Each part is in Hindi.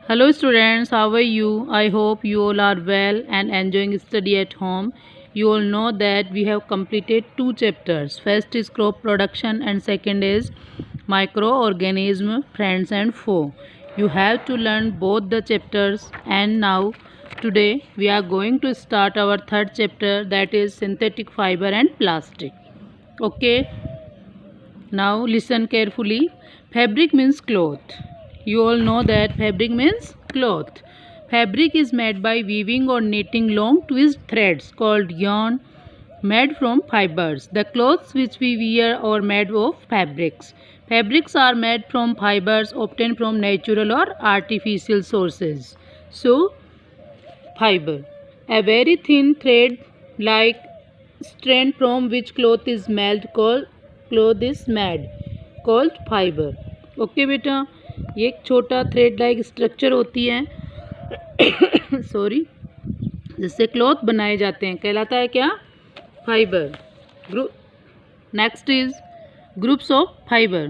Hello students, how are you? I hope you all are well and enjoying study at home. You all know that we have completed two chapters. First is crop production and second is microorganism, friends and foe. You have to learn both the chapters, and now today we are going to start our third chapter, that is synthetic fiber and plastic. Okay, now listen carefully. Fabric means cloth. You all know that fabric means cloth. Fabric is made by weaving or knitting long twist threads called yarn made from fibers. The clothes which we wear are made of fabrics. Fabrics are made from fibers obtained from natural or artificial sources. So, fiber. A very thin thread like strand from which cloth is made called fiber. Okay बेटा, ये एक छोटा थ्रेड लाइक स्ट्रक्चर होती है सॉरी, जिससे क्लॉथ बनाए जाते हैं, कहलाता है क्या? Fibre. Group. Next is groups of fibre.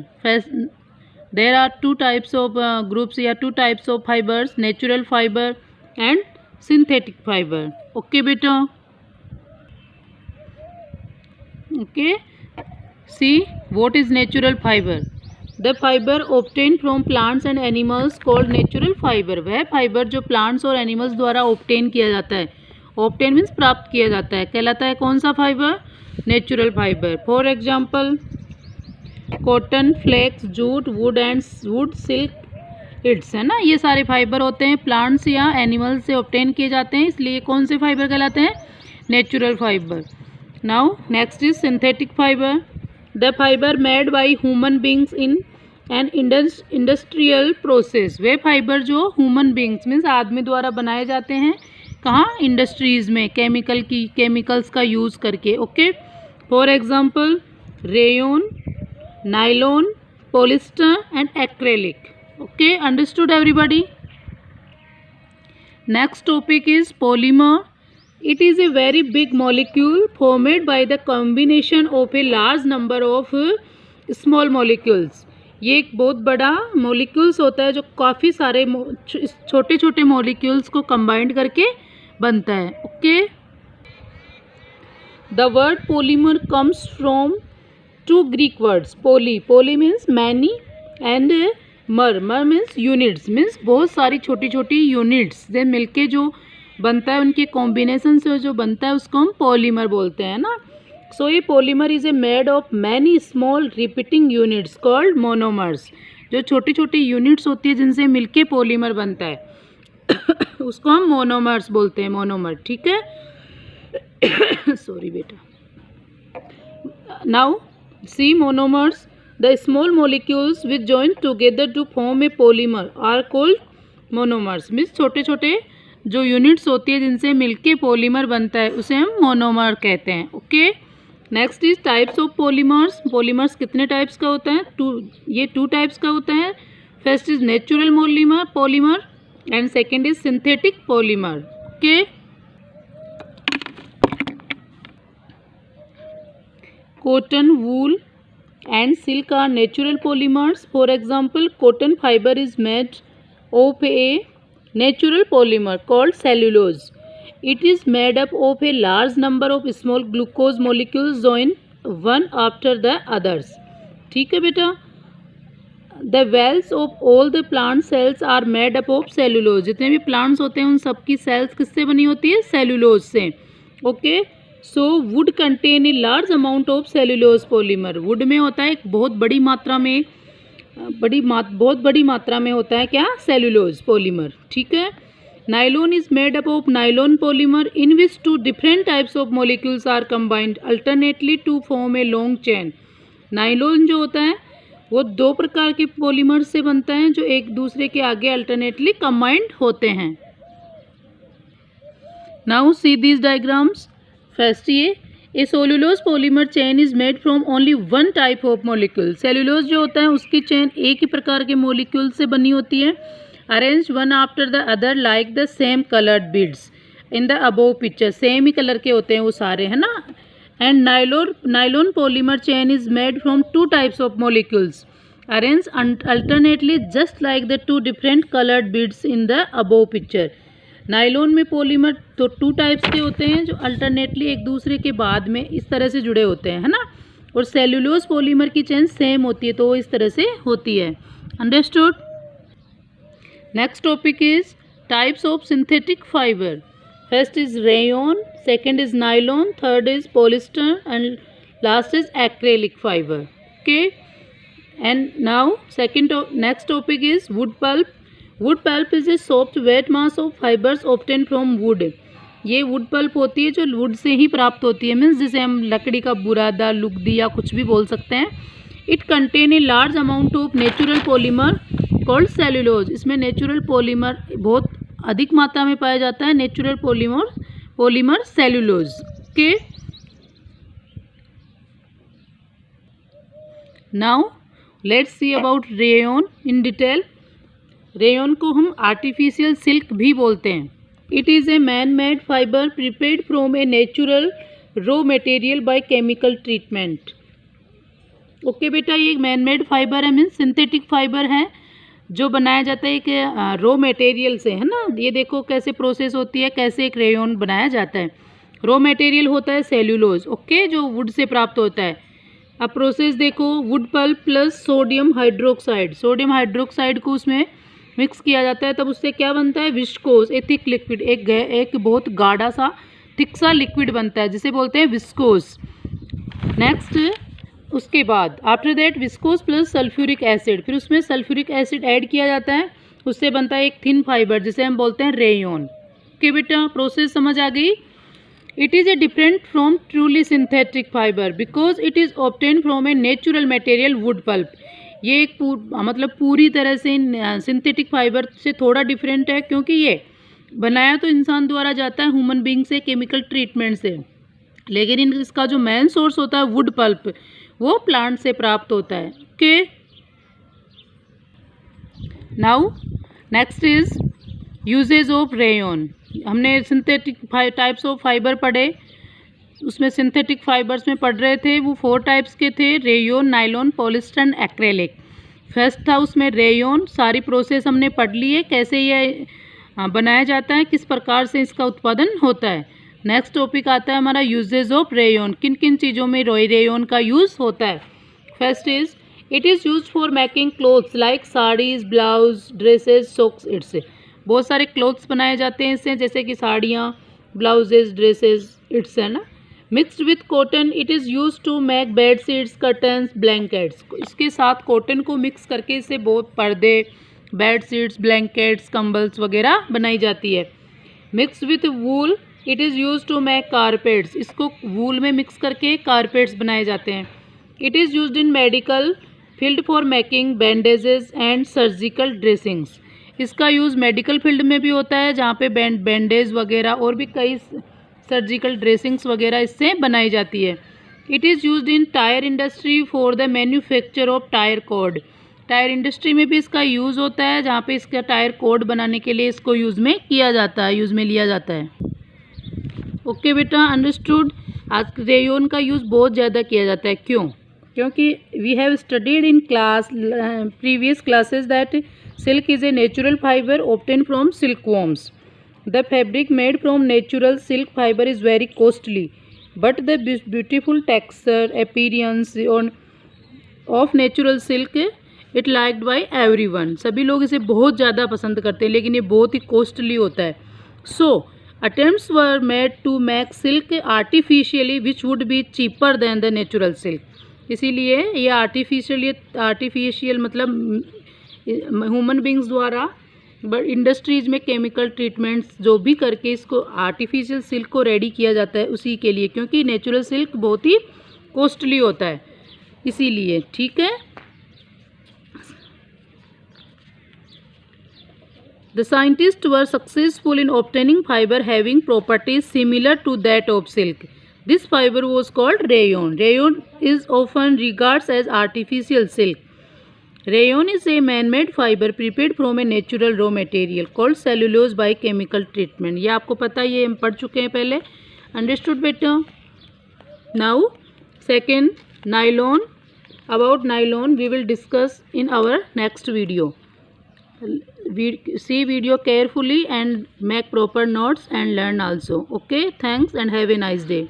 There are two types of groups या two types of fibres, natural fibre and synthetic fiber. Okay beta. Okay, see what is natural fiber. The fiber obtained from plants and animals called natural fiber. वह फाइबर जो प्लांट्स और एनिमल्स द्वारा ऑब्टेन किया जाता है, ऑब्टेन मीन्स प्राप्त किया जाता है, कहलाता है कौन सा fibre? Natural fibre. For example cotton, flax, jute, wood and wood, silk, it's, है ना, ये सारे फाइबर होते हैं प्लांट्स या एनिमल्स से ऑब्टेन किए जाते हैं, इसलिए कौन से फाइबर कहलाते हैं? Natural fibre. Now next is synthetic fibre. The fibre made by human beings in an industrial process. Way fibre जो ह्यूमन बींग्स मीन्स आदमी द्वारा बनाए जाते हैं, कहाँ? इंडस्ट्रीज़ में, केमिकल्स का यूज़ करके. Okay, for example rayon, nylon, polyester and acrylic. Okay, understood everybody? Next topic is polymer. It is a very big molecule formed by the combination of a large number of small molecules. ये एक बहुत बड़ा molecules होता है जो काफ़ी सारे छोटे छोटे molecules को combined करके बनता है. Okay? The word polymer comes from two Greek words. Poly means many and मर मीन्स यूनिट्स, मीन्स बहुत सारी छोटी छोटी यूनिट्स से मिलके जो बनता है, उनके कॉम्बिनेशन से जो बनता है उसको हम पॉलीमर बोलते हैं ना. सो ये polymer is a made of many small repeating units called monomers. जो छोटी छोटी यूनिट्स होती है जिनसे मिलके पॉलीमर बनता है उसको हम मोनोमर्स बोलते हैं, मोनोमर. ठीक है, सॉरी बेटा. Now see monomers. The small molecules which join together to form a polymer are called monomers. Means छोटे छोटे जो यूनिट्स होती है जिनसे मिलके पॉलीमर बनता है उसे हम मोनोमर कहते हैं. Okay, next is types of polymers. Polymers कितने टाइप्स का होता है? ये टू टाइप्स का होता है. First is natural polymer and second is synthetic polymer. Okay, cotton, wool and silk are natural polymers. For example, cotton fiber is made of a natural polymer called cellulose. It is made up of a large number of small glucose molecules joined one after the others. ठीक है बेटा. The walls of all the plant cells are made up of cellulose. जितने भी plants होते हैं उन सबकी cells किससे बनी होती है? cellulose से. Okay? So would contain a large amount of cellulose polymer. Would में होता है एक बहुत बड़ी मात्रा में होता है क्या? Cellulose polymer. ठीक है. Nylon is made up of nylon polymer in which two different types of molecules are combined alternately to form a long chain. Nylon जो होता है वो दो प्रकार के पॉलीमर से बनता है जो एक दूसरे के आगे अल्टरनेटली कंबाइंड होते हैं. Now see these diagrams. First ये cellulose polymer chain is made from only one type of molecule. Cellulose जो होता है उसकी चेन एक ही प्रकार के मॉलिक्यूल से बनी होती है, arrange one after the other like the same coloured beads in the above picture. Same he colour के होते हैं वो सारे, है ना. And nylon polymer chain is made from to types of molecules. Arrange alternately just like the two different coloured beads in the above picture. Nylon में पॉलीमर तो 2 टाइप्स के होते हैं जो अल्टरनेटली एक दूसरे के बाद में इस तरह से जुड़े होते हैं, है ना। और सेल्यूलोज पॉलीमर की चेन सेम होती है, तो वो इस तरह से होती है। Understood. Next topic is types of synthetic fibre. First is rayon, second is nylon, third is polyester and last is acrylic fibre. Okay, and now next topic is wood pulp. Wood pulp is a soft weight mass of fibres obtain from would. ये वुड पल्प होती है जो वुड से ही प्राप्त होती है, मीन्स जिसे हम लकड़ी का बुरादा, लुगदी या कुछ भी बोल सकते हैं। It contain a large amount of natural polymer called cellulose. इसमें नेचुरल पॉलीमर बहुत अधिक मात्रा में पाया जाता है, नेचुरल पॉलीमर सेल्यूलोज के। Now let's see about rayon in detail. Rayon को हम आर्टिफिशियल सिल्क भी बोलते हैं। It is a man made fibre prepared from a natural raw material by chemical treatment. Okay बेटा, ये एक मैन मेड फाइबर है, मीन्स सिंथेटिक फाइबर है जो बनाया जाता है एक रॉ मटेरियल से, है ना। ये देखो कैसे प्रोसेस होती है, कैसे एक रेयन बनाया जाता है। रॉ मटेरियल होता है सेल्यूलोज, ओके, जो वुड से प्राप्त होता है। अब प्रोसेस देखो, wood pulp plus sodium hydroxide. Sodium hydroxide को उसमें मिक्स किया जाता है, तब उससे क्या बनता है, विस्कोस, ए थिक लिक्विड, एक बहुत गाढ़ा सा थिक सा लिक्विड बनता है जिसे बोलते हैं विस्कोस। नेक्स्ट, उसके बाद after that viscose plus sulphuric acid, फिर उसमें सल्फ्यूरिक एसिड ऐड किया जाता है, उससे बनता है एक थिन फाइबर जिसे हम बोलते हैं रेयन। ओके बेटा, प्रोसेस समझ आ गई। It is a different from truly synthetic fibre because it is obtain from a natural material wood pulp. ये एक मतलब पूरी तरह से सिंथेटिक फाइबर से थोड़ा डिफरेंट है, क्योंकि ये बनाया तो इंसान द्वारा जाता है, ह्यूमन बींग से, केमिकल ट्रीटमेंट से, लेकिन इसका जो मेन सोर्स होता है वुड पल्प, वो प्लांट से प्राप्त होता है। Okay, now next is usage of rayon. हमने सिंथेटिक टाइप्स ऑफ फाइबर पढ़े, उसमें सिंथेटिक फाइबर्स में पढ़ रहे थे, वो 4 टाइप्स के थे, rayon, nylon, polyester and acrylic. First था उसमें रेयन, सारी प्रोसेस हमने पढ़ ली है, कैसे ये बनाया जाता है, किस प्रकार से इसका उत्पादन होता है। नेक्स्ट टॉपिक आता है हमारा यूजेज ऑफ रेयन, किन किन चीज़ों में रेयन का यूज़ होता है। First is it is use for making clothes like saris, blouse, dresses, socks. It's बहुत सारे क्लोथ्स बनाए जाते हैं इससे, जैसे कि साड़ियाँ, ब्लाउजेज, ड्रेसेज, इट्स, है ना। Mixed with cotton, it is use to make bed sheets, curtains, blankets. इसके साथ कॉटन को मिक्स करके इससे बहुत पर्दे, बेड शीट्स, ब्लैंकेट्स, कंबल्स वगैरह बनाई जाती है। Mix with wool, it is use to make carpets. इसको वूल में मिक्स करके कारपेट्स बनाए जाते हैं। It is used in medical field for making bandages and surgical dressings. इसका यूज़ मेडिकल फील्ड में भी होता है, जहाँ पे बैंडेज वगैरह और भी कई सर्जिकल ड्रेसिंग्स वगैरह इससे बनाई जाती है। It is used in tyre industry for the manufacture of tyre code. Tyre industry में भी इसका यूज़ होता है, जहाँ पे इसका टायर कोड बनाने के लिए इसको यूज़ में लिया जाता है। ओके बेटा, अंडरस्टूड। आज रेयन का यूज़ बहुत ज़्यादा किया जाता है, क्यों? क्योंकि we have studied in previous classes that silk is a natural fibre obtain from silkworms. The fabric made from natural silk fiber is very costly, but the beautiful texture, appearance of natural silk it liked by everyone. सभी लोग इसे बहुत ज़्यादा पसंद करते हैं, लेकिन ये बहुत ही कॉस्टली होता है। So attempts were made to make silk artificially, which would be cheaper than the natural silk. इसीलिए ये आर्टिफिशियल मतलब ह्यूमन बींग्स द्वारा बट इंडस्ट्रीज में केमिकल ट्रीटमेंट्स जो भी करके इसको आर्टिफिशियल सिल्क को रेडी किया जाता है उसी के लिए, क्योंकि नेचुरल सिल्क बहुत ही कॉस्टली होता है, इसीलिए। ठीक है, the scientist were successful in obtaining fibre having properties similar to that of silk. This fibre was called rayon. Rayon is often regards as artificial silk. Rayon is a man-made fiber prepared from a natural raw material called cellulose by chemical treatment. ये आपको पता है, ये हम पढ़ चुके हैं पहले। Understood बेटा? Now second, nylon. about nylon we will discuss in our next video. See video carefully and make proper notes and learn also. Okay, thanks and have a nice day.